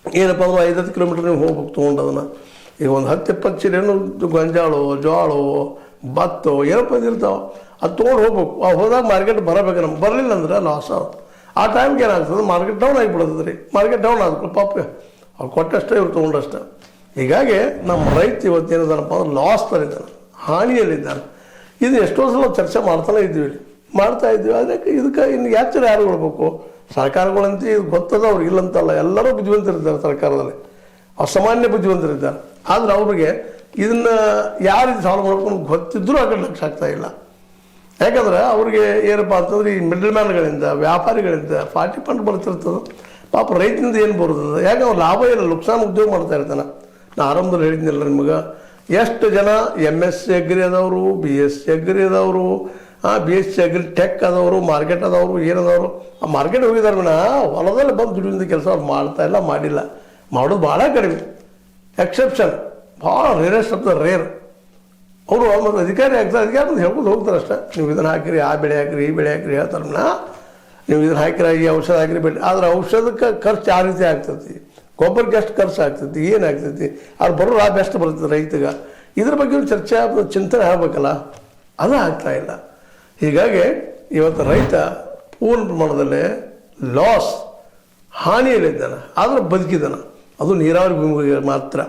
ಏನಪ್ಪ ಅಂದ್ರೆ 5-10 ಕಿಲೋಮೀಟ್ರ್ ನೀವು ಹೋಗ್ಬೇಕು ತೊಗೊಂಡು ಈಗ ಒಂದು 10-20 ಚೀಲೇನು ಗೊಂಜಾಳು ಜೋಳು ಭತ್ತ ಏನಪ್ಪ ಇರ್ತಾವೆ ಅದು ತೊಗೊಂಡು ಹೋಗ್ಬೇಕು. ಹೋದಾಗ ಮಾರ್ಕೆಟ್ ಬರಬೇಕು, ನಮ್ಗೆ ಬರಲಿಲ್ಲ ಅಂದ್ರೆ ಲಾಸ್ ಆಗುತ್ತೆ. ಆ ಟೈಮ್ಗೆ ಏನಾಗ್ತದೆ, ಮಾರ್ಕೆಟ್ ಡೌನ್ ಆಗಿಬಿಡ್ತದೆ ರೀ. ಮಾರ್ಕೆಟ್ ಡೌನ್ ಆದ್ರೂ ಪಾಪ ಅವ್ರು ಕೊಟ್ಟಷ್ಟೇ ಇವ್ರು ತೊಗೊಂಡಷ್ಟೇ. ಹೀಗಾಗಿ ನಮ್ಮ ರೈತ ಇವತ್ತೇನಿದ್ದಾನಪ್ಪ ಅಂದ್ರೆ ಲಾಸ್ ತರಿದ್ದಾನೆ, ಹಾನಿಯಲ್ಲಿದ್ದಾನೆ. ಇದು ಎಷ್ಟೋ ಸಲ ಚರ್ಚೆ ಮಾಡ್ತಾನೆ ಇದ್ದೀವಿ, ಅದಕ್ಕೆ ಇದಕ್ಕೆ ಇನ್ನು ಯಾರು ಹೇಳ್ಬೇಕು? ಸರ್ಕಾರಗಳಂತ ಇದು ಗೊತ್ತದ ಅವ್ರಿಗೆ, ಇಲ್ಲಂತಲ್ಲ, ಎಲ್ಲರೂ ಬುದ್ಧಿವಂತರಿದ್ದಾರೆ ಸರ್ಕಾರದಲ್ಲಿ, ಅಸಾಮಾನ್ಯ ಬುದ್ಧಿವಂತರಿದ್ದಾರೆ. ಆದರೆ ಅವ್ರಿಗೆ ಇದನ್ನು ಯಾವ ರೀತಿ ಸಾಲ್ವ್ ಮಾಡ್ಕೊಂಡು ಗೊತ್ತಿದ್ದರೂ ಆ ಕಡೆ ಲಕ್ಷ ಆಗ್ತಾಯಿಲ್ಲ. ಯಾಕಂದ್ರೆ ಅವ್ರಿಗೆ ಏನಪ್ಪ ಅಂತಂದ್ರೆ ಈ ಮಿಡಲ್ ಮ್ಯಾನ್ಗಳಿಂದ, ವ್ಯಾಪಾರಿಗಳಿಂದ 40% ಬರ್ತಿರ್ತದೆ. ಪಾಪ ರೈತನಿಂದ ಏನು ಬರ್ತದೆ? ಯಾಕೆ ಅವ್ರು ಲಾಭ ಇಲ್ಲ, ನುಕ್ಸಾನ್ ಉದ್ಯೋಗ ಮಾಡ್ತಾ ಇರ್ತಾನೆ. ನಾ ಆರಂಭದಲ್ಲಿ ಹೇಳಿದ್ನಿಲ್ಲ ನಿಮಗೆ, ಎಷ್ಟು ಜನ MSc ಅಗ್ರಿ ಅದವರು, BSc ಅಗ್ರಿ ಅದವರು, BSc ಅಗ್ರಿ ಟೆಕ್ ಅದವರು, ಮಾರ್ಕೆಟ್ ಅದವರು, ಏನದವರು ಆ ಮಾರ್ಕೆಟ್ ಹೋಗಿದ್ದಾರೆ ವಿನ ಹೊಲದಲ್ಲಿ ಬಂದು ದುಡಿಯೋದು ಕೆಲಸ ಅವ್ರು ಮಾಡ್ತಾ ಇಲ್ಲ, ಮಾಡಿಲ್ಲ. ಮಾಡೋದು ಭಾಳ ಕಡಿಮೆ, ಎಕ್ಸೆಪ್ಷನ್, ಭಾಳ ರೇರೆಸ್ಟ್ ಆಫ್ ದ ರೇರ್. ಅವರು ಮತ್ತು ಅಧಿಕಾರಿ ಆಗ್ತಾರೆ, ಅಧಿಕಾರಿ ಅಂತ ಹೇಳ್ಕೊಂಡು ಹೋಗ್ತಾರೆ ಅಷ್ಟೇ. ನೀವು ಇದನ್ನು ಹಾಕಿರಿ, ಆ ಬೆಳೆ ಹಾಕಿರಿ, ಈ ಬೆಳೆ ಹಾಕಿರಿ ಹೇಳ್ತಾರೆ. ನೀವು ಇದನ್ನು ಹಾಕಿರ, ಈ ಔಷಧ ಹಾಕಿರಿ ಬೆಳೆ. ಆದರೆ ಔಷಧಕ್ಕೆ ಖರ್ಚು ಯಾವ ರೀತಿ ಆಗ್ತೈತಿ, ಗೊಬ್ಬರಕ್ಕೆ ಎಷ್ಟು ಖರ್ಚು ಆಗ್ತೈತಿ, ಏನಾಗ್ತೈತಿ, ಅದು ಬರೋ ಲಾಭ ಎಷ್ಟು ಬರ್ತದೆ ರೈತಗೆ, ಇದ್ರ ಬಗ್ಗೆ ಒಂದು ಚರ್ಚೆ ಚಿಂತನೆ ಆಗಬೇಕಲ್ಲ, ಅದು ಆಗ್ತಾಯಿಲ್ಲ. ಹೀಗಾಗಿ ಇವತ್ತು ರೈತ ಪೂರ್ಣ ಪ್ರಮಾಣದಲ್ಲಿ ಲಾಸ್, ಹಾನಿಯಲ್ಲಿದ್ದಾನೆ. ಆದರೆ ಬದುಕಿದ್ದಾನೆ, ಅದು ನೀರಾವರಿ ಭೂಮಿಗೆ ಮಾತ್ರ.